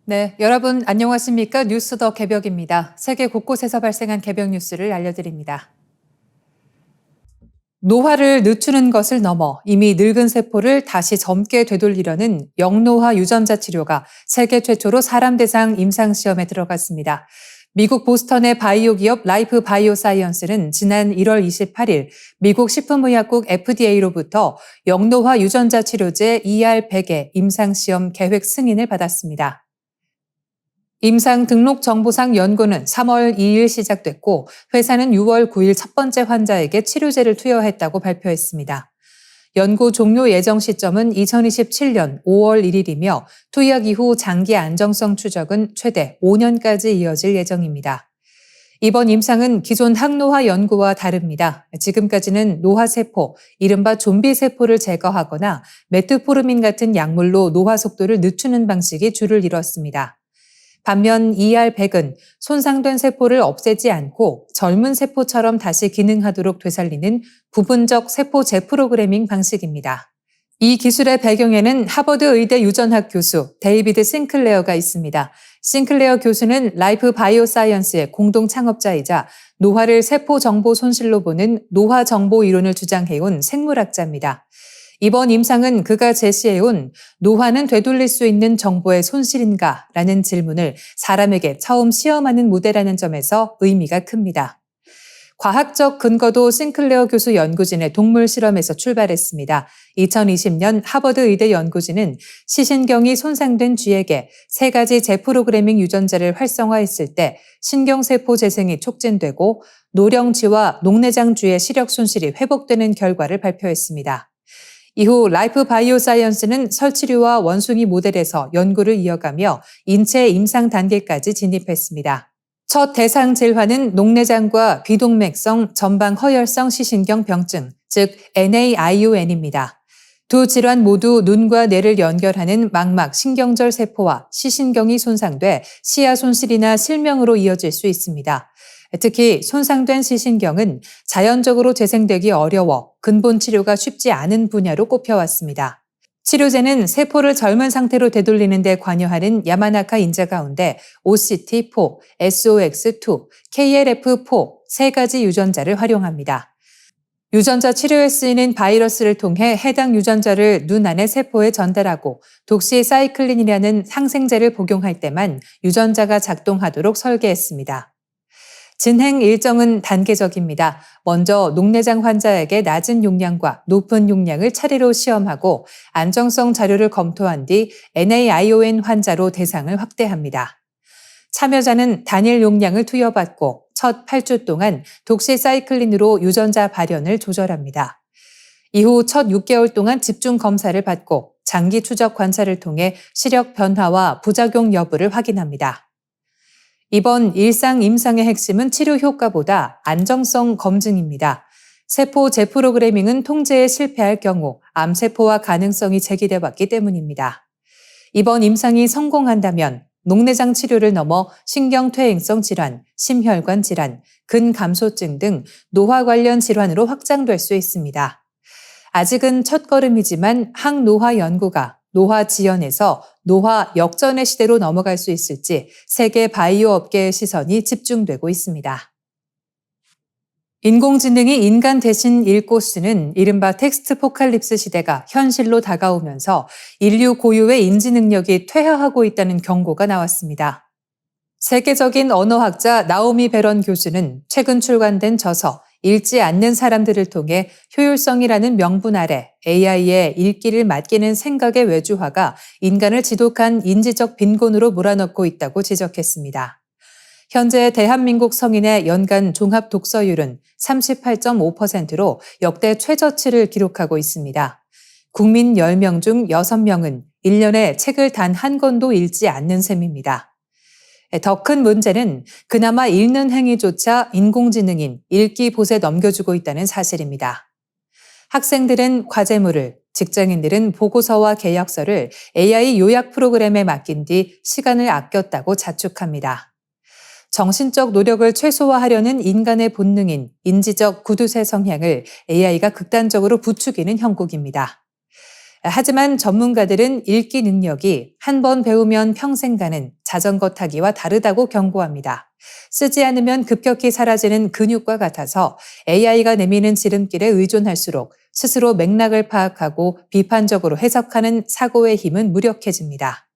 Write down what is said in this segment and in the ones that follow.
네, 여러분 안녕하십니까? 뉴스 더 개벽입니다. 세계 곳곳에서 발생한 개벽 뉴스를 알려드립니다. 노화를 늦추는 것을 넘어 이미 늙은 세포를 다시 젊게 되돌리려는 영노화 유전자 치료가 세계 최초로 사람 대상 임상시험에 들어갔습니다. 미국 보스턴의 바이오 기업 라이프 바이오 사이언스는 지난 1월 28일 미국 식품의약국 FDA로부터 영노화 유전자 치료제 ER100의 임상시험 계획 승인을 받았습니다. 임상 등록 정보상 연구는 3월 2일 시작됐고 회사는 6월 9일 첫 번째 환자에게 치료제를 투여했다고 발표했습니다. 연구 종료 예정 시점은 2027년 5월 1일이며 투약 이후 장기 안정성 추적은 최대 5년까지 이어질 예정입니다. 이번 임상은 기존 항노화 연구와 다릅니다. 지금까지는 노화세포, 이른바 좀비세포를 제거하거나 메트포르민 같은 약물로 노화 속도를 늦추는 방식이 주를 이뤘습니다. 반면 ER100은 손상된 세포를 없애지 않고 젊은 세포처럼 다시 기능하도록 되살리는 부분적 세포 재프로그래밍 방식입니다. 이 기술의 배경에는 하버드 의대 유전학 교수 데이비드 싱클레어가 있습니다. 싱클레어 교수는 라이프 바이오 사이언스의 공동 창업자이자 노화를 세포 정보 손실로 보는 노화 정보 이론을 주장해온 생물학자입니다. 이번 임상은 그가 제시해온 노화는 되돌릴 수 있는 정보의 손실인가? 라는 질문을 사람에게 처음 시험하는 무대라는 점에서 의미가 큽니다. 과학적 근거도 싱클레어 교수 연구진의 동물 실험에서 출발했습니다. 2020년 하버드 의대 연구진은 시신경이 손상된 쥐에게 3가지 재프로그래밍 유전자를 활성화했을 때 신경세포 재생이 촉진되고 노령쥐와 녹내장 쥐의 시력 손실이 회복되는 결과를 발표했습니다. 이후 라이프 바이오 사이언스는 설치류와 원숭이 모델에서 연구를 이어가며 인체 임상 단계까지 진입했습니다. 첫 대상 질환은 녹내장과 비동맥성 전방 허혈성 시신경 병증, 즉 NAION입니다. 두 질환 모두 눈과 뇌를 연결하는 망막 신경절 세포와 시신경이 손상돼 시야 손실이나 실명으로 이어질 수 있습니다. 특히 손상된 시신경은 자연적으로 재생되기 어려워 근본 치료가 쉽지 않은 분야로 꼽혀왔습니다. 치료제는 세포를 젊은 상태로 되돌리는 데 관여하는 야마나카 인자 가운데 OCT4, SOX2, KLF4 3가지 유전자를 활용합니다. 유전자 치료에 쓰이는 바이러스를 통해 해당 유전자를 눈 안의 세포에 전달하고 독시사이클린이라는 항생제를 복용할 때만 유전자가 작동하도록 설계했습니다. 진행 일정은 단계적입니다. 먼저 녹내장 환자에게 낮은 용량과 높은 용량을 차례로 시험하고 안정성 자료를 검토한 뒤 NAION 환자로 대상을 확대합니다. 참여자는 단일 용량을 투여받고 첫 8주 동안 독시사이클린으로 유전자 발현을 조절합니다. 이후 첫 6개월 동안 집중 검사를 받고 장기 추적 관찰을 통해 시력 변화와 부작용 여부를 확인합니다. 이번 일상 임상의 핵심은 치료 효과보다 안정성 검증입니다. 세포 재프로그래밍은 통제에 실패할 경우 암세포와 가능성이 제기돼 왔기 때문입니다. 이번 임상이 성공한다면 녹내장 치료를 넘어 신경퇴행성 질환, 심혈관 질환, 근감소증 등 노화 관련 질환으로 확장될 수 있습니다. 아직은 첫걸음이지만 항노화 연구가 노화 지연에서 노화 역전의 시대로 넘어갈 수 있을지 세계 바이오 업계의 시선이 집중되고 있습니다. 인공지능이 인간 대신 읽고 쓰는 이른바 텍스트 포칼립스 시대가 현실로 다가오면서 인류 고유의 인지 능력이 퇴화하고 있다는 경고가 나왔습니다. 세계적인 언어학자 나오미 베런 교수는 최근 출간된 저서 읽지 않는 사람들을 통해 효율성이라는 명분 아래 AI의 읽기를 맡기는 생각의 외주화가 인간을 지독한 인지적 빈곤으로 몰아넣고 있다고 지적했습니다. 현재 대한민국 성인의 연간 종합 독서율은 38.5%로 역대 최저치를 기록하고 있습니다. 국민 10명 중 6명은 1년에 책을 단 한 권도 읽지 않는 셈입니다. 더 큰 문제는 그나마 읽는 행위조차 인공지능인 읽기봇에 넘겨주고 있다는 사실입니다. 학생들은 과제물을, 직장인들은 보고서와 계약서를 AI 요약 프로그램에 맡긴 뒤 시간을 아꼈다고 자축합니다. 정신적 노력을 최소화하려는 인간의 본능인 인지적 구두쇠 성향을 AI가 극단적으로 부추기는 형국입니다. 하지만 전문가들은 읽기 능력이 한 번 배우면 평생 가는 자전거 타기와 다르다고 경고합니다. 쓰지 않으면 급격히 사라지는 근육과 같아서 AI가 내미는 지름길에 의존할수록 스스로 맥락을 파악하고 비판적으로 해석하는 사고의 힘은 무력해집니다.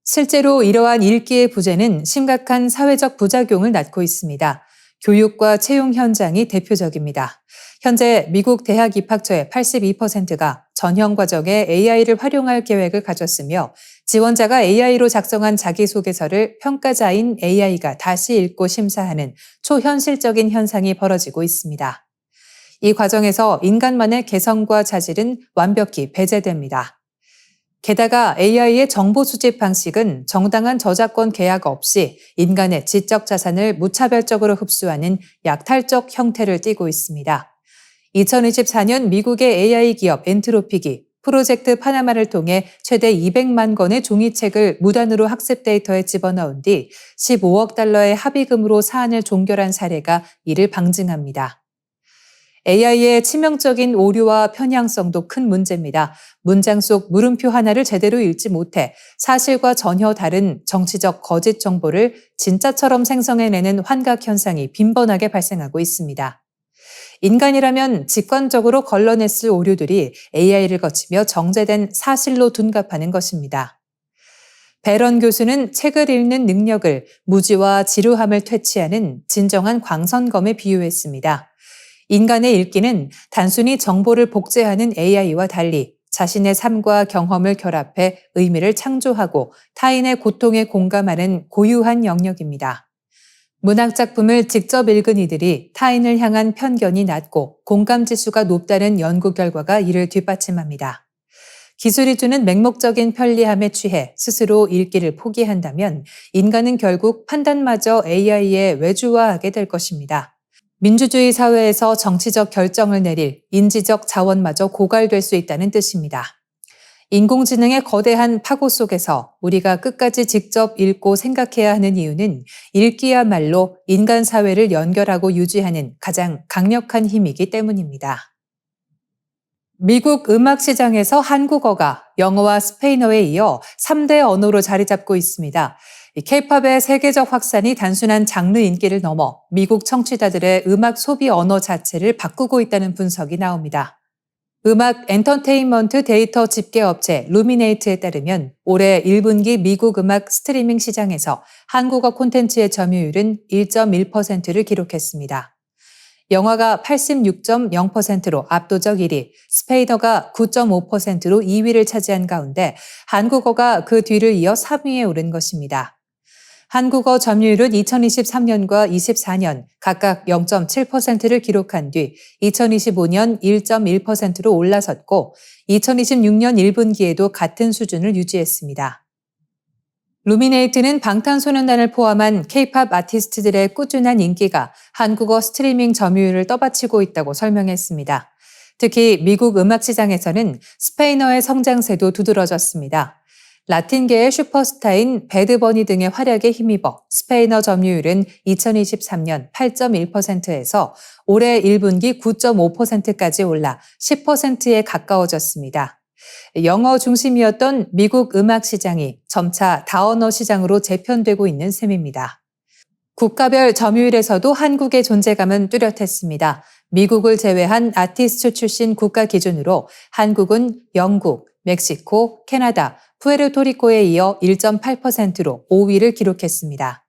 실제로 이러한 읽기의 부재는 심각한 사회적 부작용을 낳고 있습니다. 교육과 채용 현장이 대표적입니다. 현재 미국 대학 입학처의 82%가 전형 과정에 AI를 활용할 계획을 가졌으며 지원자가 AI로 작성한 자기소개서를 평가자인 AI가 다시 읽고 심사하는 초현실적인 현상이 벌어지고 있습니다. 이 과정에서 인간만의 개성과 자질은 완벽히 배제됩니다. 게다가 AI의 정보 수집 방식은 정당한 저작권 계약 없이 인간의 지적 자산을 무차별적으로 흡수하는 약탈적 형태를 띠고 있습니다. 2024년 미국의 AI 기업 엔트로픽이 프로젝트 파나마를 통해 최대 200만 권의 종이책을 무단으로 학습 데이터에 집어넣은 뒤 15억 달러의 합의금으로 사안을 종결한 사례가 이를 방증합니다. AI의 치명적인 오류와 편향성도 큰 문제입니다. 문장 속 물음표 하나를 제대로 읽지 못해 사실과 전혀 다른 정치적 거짓 정보를 진짜처럼 생성해내는 환각 현상이 빈번하게 발생하고 있습니다. 인간이라면 직관적으로 걸러냈을 오류들이 AI를 거치며 정제된 사실로 둔갑하는 것입니다. 배런 교수는 책을 읽는 능력을 무지와 지루함을 퇴치하는 진정한 광선검에 비유했습니다. 인간의 읽기는 단순히 정보를 복제하는 AI와 달리 자신의 삶과 경험을 결합해 의미를 창조하고 타인의 고통에 공감하는 고유한 영역입니다. 문학 작품을 직접 읽은 이들이 타인을 향한 편견이 낮고 공감 지수가 높다는 연구 결과가 이를 뒷받침합니다. 기술이 주는 맹목적인 편리함에 취해 스스로 읽기를 포기한다면 인간은 결국 판단마저 AI에 외주화하게 될 것입니다. 민주주의 사회에서 정치적 결정을 내릴 인지적 자원마저 고갈될 수 있다는 뜻입니다. 인공지능의 거대한 파고 속에서 우리가 끝까지 직접 읽고 생각해야 하는 이유는 읽기야말로 인간 사회를 연결하고 유지하는 가장 강력한 힘이기 때문입니다. 미국 음악 시장에서 한국어가 영어와 스페인어에 이어 3대 언어로 자리 잡고 있습니다. K-팝의 세계적 확산이 단순한 장르 인기를 넘어 미국 청취자들의 음악 소비 언어 자체를 바꾸고 있다는 분석이 나옵니다. 음악 엔터테인먼트 데이터 집계 업체 루미네이트에 따르면 올해 1분기 미국 음악 스트리밍 시장에서 한국어 콘텐츠의 점유율은 1.1%를 기록했습니다. 영화가 86.0%로 압도적 1위, 스페인어가 9.5%로 2위를 차지한 가운데 한국어가 그 뒤를 이어 3위에 오른 것입니다. 한국어 점유율은 2023년과 24년 각각 0.7%를 기록한 뒤 2025년 1.1%로 올라섰고 2026년 1분기에도 같은 수준을 유지했습니다. 루미네이트는 방탄소년단을 포함한 K-팝 아티스트들의 꾸준한 인기가 한국어 스트리밍 점유율을 떠받치고 있다고 설명했습니다. 특히 미국 음악 시장에서는 스페인어의 성장세도 두드러졌습니다. 라틴계의 슈퍼스타인 배드버니 등의 활약에 힘입어 스페인어 점유율은 2023년 8.1%에서 올해 1분기 9.5%까지 올라 10%에 가까워졌습니다. 영어 중심이었던 미국 음악 시장이 점차 다언어 시장으로 재편되고 있는 셈입니다. 국가별 점유율에서도 한국의 존재감은 뚜렷했습니다. 미국을 제외한 아티스트 출신 국가 기준으로 한국은 영국, 멕시코, 캐나다, 푸에르토리코에 이어 1.8%로 5위를 기록했습니다.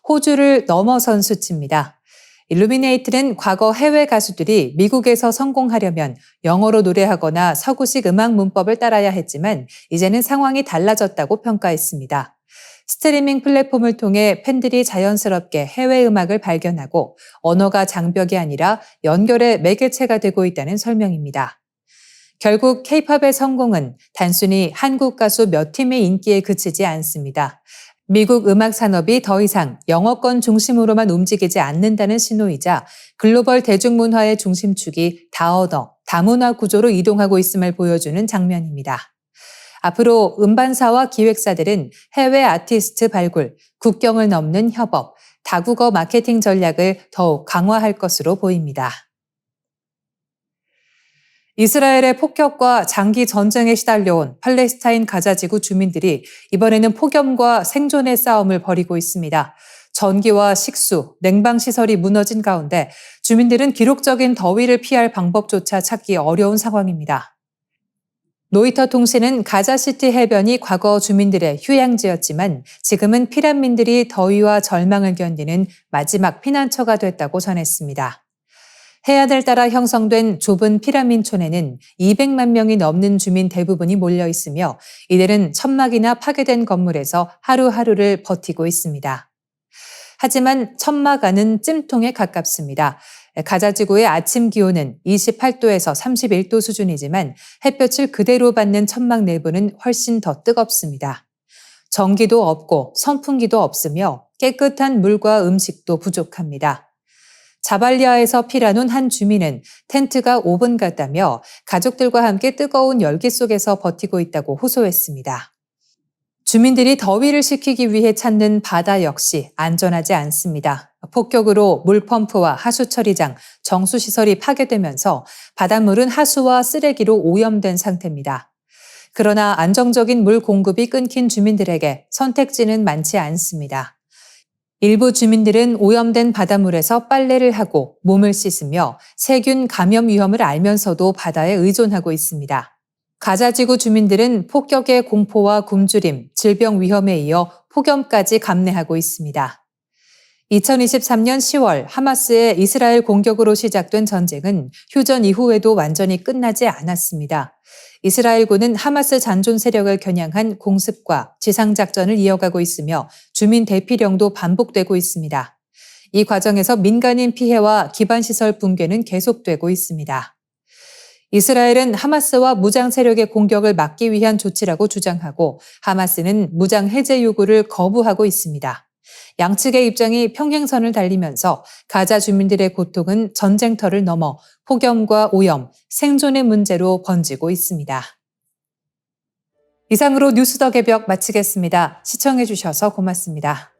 호주를 넘어선 수치입니다. 일루미네이트는 과거 해외 가수들이 미국에서 성공하려면 영어로 노래하거나 서구식 음악 문법을 따라야 했지만 이제는 상황이 달라졌다고 평가했습니다. 스트리밍 플랫폼을 통해 팬들이 자연스럽게 해외 음악을 발견하고 언어가 장벽이 아니라 연결의 매개체가 되고 있다는 설명입니다. 결국 K-팝의 성공은 단순히 한국 가수 몇 팀의 인기에 그치지 않습니다. 미국 음악 산업이 더 이상 영어권 중심으로만 움직이지 않는다는 신호이자 글로벌 대중문화의 중심축이 다언어, 다문화 구조로 이동하고 있음을 보여주는 장면입니다. 앞으로 음반사와 기획사들은 해외 아티스트 발굴, 국경을 넘는 협업, 다국어 마케팅 전략을 더욱 강화할 것으로 보입니다. 이스라엘의 폭격과 장기 전쟁에 시달려온 팔레스타인 가자지구 주민들이 이번에는 폭염과 생존의 싸움을 벌이고 있습니다. 전기와 식수, 냉방시설이 무너진 가운데 주민들은 기록적인 더위를 피할 방법조차 찾기 어려운 상황입니다. 로이터 통신은 가자시티 해변이 과거 주민들의 휴양지였지만 지금은 피난민들이 더위와 절망을 견디는 마지막 피난처가 됐다고 전했습니다. 해안을 따라 형성된 좁은 피라민촌에는 200만 명이 넘는 주민 대부분이 몰려 있으며 이들은 천막이나 파괴된 건물에서 하루하루를 버티고 있습니다. 하지만 천막 안은 찜통에 가깝습니다. 가자지구의 아침 기온은 28도에서 31도 수준이지만 햇볕을 그대로 받는 천막 내부는 훨씬 더 뜨겁습니다. 전기도 없고 선풍기도 없으며 깨끗한 물과 음식도 부족합니다. 자발리아에서 피라논 한 주민은 텐트가 5분 같다며 가족들과 함께 뜨거운 열기 속에서 버티고 있다고 호소했습니다. 주민들이 더위를 식히기 위해 찾는 바다 역시 안전하지 않습니다. 폭격으로 물펌프와 하수처리장, 정수시설이 파괴되면서 바닷물은 하수와 쓰레기로 오염된 상태입니다. 그러나 안정적인 물 공급이 끊긴 주민들에게 선택지는 많지 않습니다. 일부 주민들은 오염된 바닷물에서 빨래를 하고 몸을 씻으며 세균 감염 위험을 알면서도 바다에 의존하고 있습니다. 가자지구 주민들은 폭격의 공포와 굶주림, 질병 위험에 이어 폭염까지 감내하고 있습니다. 2023년 10월 하마스의 이스라엘 공격으로 시작된 전쟁은 휴전 이후에도 완전히 끝나지 않았습니다. 이스라엘군은 하마스 잔존 세력을 겨냥한 공습과 지상작전을 이어가고 있으며 주민 대피령도 반복되고 있습니다. 이 과정에서 민간인 피해와 기반시설 붕괴는 계속되고 있습니다. 이스라엘은 하마스와 무장 세력의 공격을 막기 위한 조치라고 주장하고 하마스는 무장 해제 요구를 거부하고 있습니다. 양측의 입장이 평행선을 달리면서 가자 주민들의 고통은 전쟁터를 넘어 폭염과 오염, 생존의 문제로 번지고 있습니다. 이상으로 뉴스 더 개벽 마치겠습니다. 시청해 주셔서 고맙습니다.